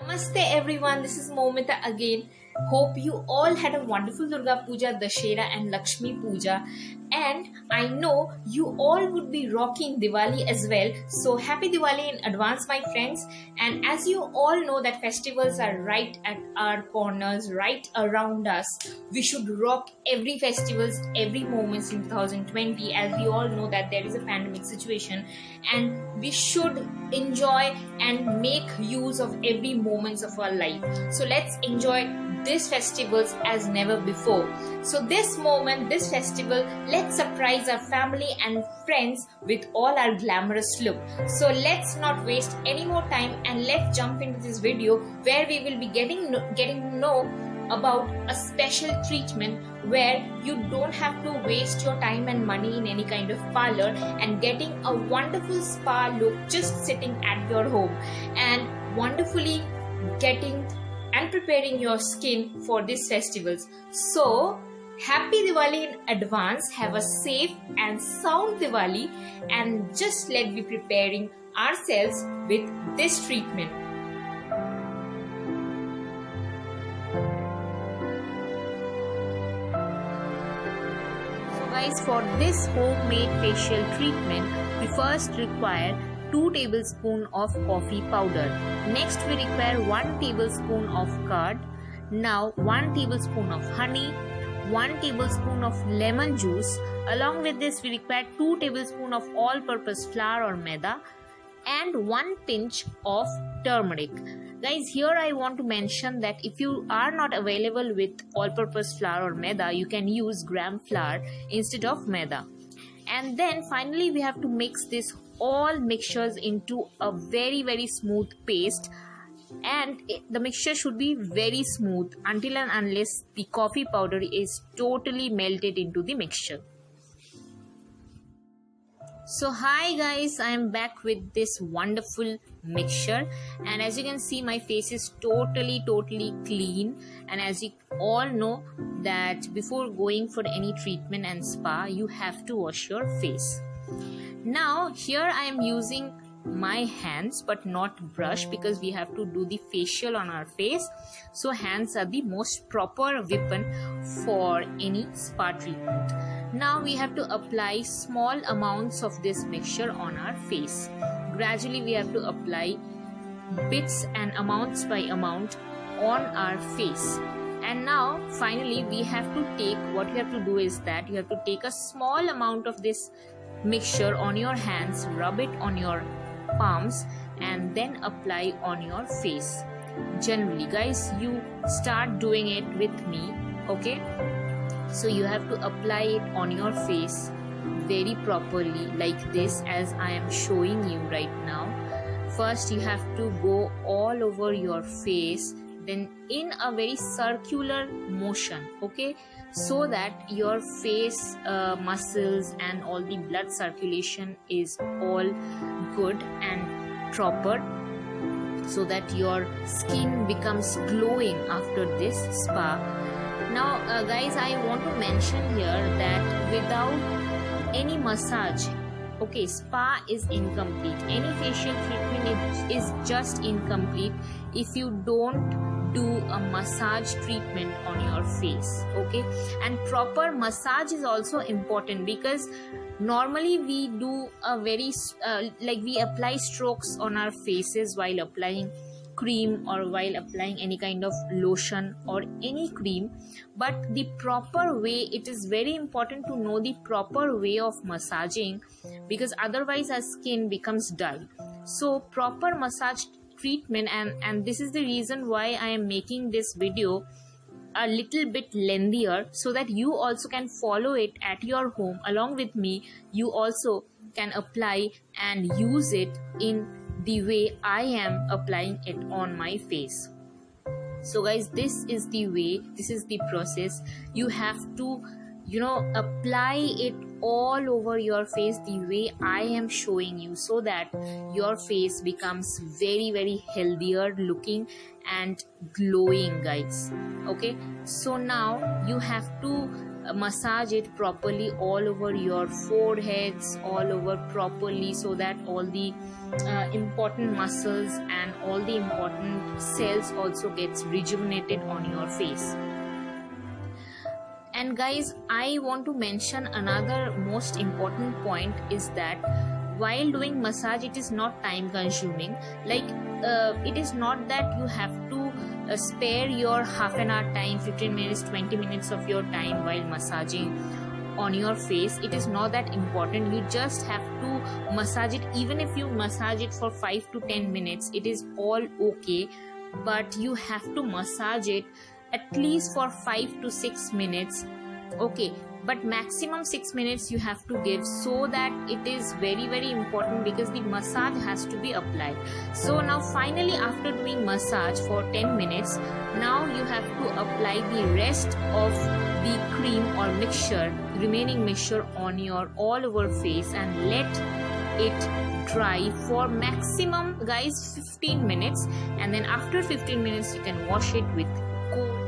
Namaste everyone, this is Momita again. Hope you all had a wonderful Durga Puja, Dashera and Lakshmi Puja, and I know you all would be rocking Diwali as well. So happy Diwali in advance my friends. And as you all know that festivals are right at our corners, right around us. We should rock every festivals, every moments in 2020, as we all know that there is a pandemic situation, and we should enjoy and make use of every moments of our life. So let's enjoy these festivals as never before. So this moment, this festival, let's surprise our family and friends with all our glamorous look. So let's not waste any more time and let's jump into this video where we will be getting to know about a special treatment where you don't have to waste your time and money in any kind of parlor and getting a wonderful spa look just sitting at your home and wonderfully getting and preparing your skin for these festivals. So happy Diwali in advance, have a safe and sound Diwali, and just let's be preparing ourselves with this treatment. So guys, for this homemade facial treatment, we first require 2 tablespoons of coffee powder. Next we require 1 tablespoon of curd. Now 1 tablespoon of honey, 1 tablespoon of lemon juice. Along with this we require 2 tablespoons of all-purpose flour or maida and 1 pinch of turmeric. Guys, here I want to mention that if you are not available with all-purpose flour or maida, you can use gram flour instead of maida. And then finally we have to mix this all mixtures into a very smooth paste, and the mixture should be very smooth until and unless the coffee powder is totally melted into the mixture. So hi guys, I am back with this wonderful mixture, and as you can see my face is totally clean. And as you all know that before going for any treatment and spa, you have to wash your face. Now here I am using my hands but not brush, because we have to do the facial on our face, so hands are the most proper weapon for any spa treatment. Now we have to apply small amounts of this mixture on our face. Gradually we have to apply bits and amounts by amount on our face. And now finally we have to take, what you have to do is that you have to take a small amount of this mixture on your hands, rub it on your palms, and then apply on your face. Generally guys, you start doing it with me, okay? So you have to apply it on your face very properly like this, as I am showing you right now. First you have to go all over your face, then in a very circular motion, okay, so that your face muscles and all the blood circulation is all good and proper, so that your skin becomes glowing after this spa. Now guys, I want to mention here that without any massage, okay, spa is incomplete. Any facial treatment is just incomplete if you don't do a massage treatment on your face, okay? And proper massage is also important, because normally we do a very we apply strokes on our faces while applying cream or while applying any kind of lotion or any cream, but the proper way, it is very important to know the proper way of massaging, because otherwise our skin becomes dull. So proper massage treatment, and this is the reason why I am making this video a little bit lengthier, so that you also can follow it at your home along with me. You also can apply and use it in the way I am applying it on my face. So guys, this is the way, this is the process. You have to apply it all over your face the way I am showing you, so that your face becomes very healthier looking and glowing guys, okay? So now you have to massage it properly all over your foreheads, all over properly, so that all the important muscles and all the important cells also gets rejuvenated on your face. And guys, I want to mention another most important point is that while doing massage, it is not time consuming. Like it is not that you have to spare your half an hour time, 15 minutes, 20 minutes of your time while massaging on your face. It is not that important. You just have to massage it. Even if you massage it for 5 to 10 minutes, it is all okay, but you have to massage it at least for 5 to 6 minutes, okay, but maximum 6 minutes you have to give, so that it is very, very important, because the massage has to be applied. So now finally, after doing massage for 10 minutes, now you have to apply the rest of the cream or mixture, remaining mixture, on your all over face and let it dry for maximum, guys, 15 minutes. And then after 15 minutes you can wash it with cool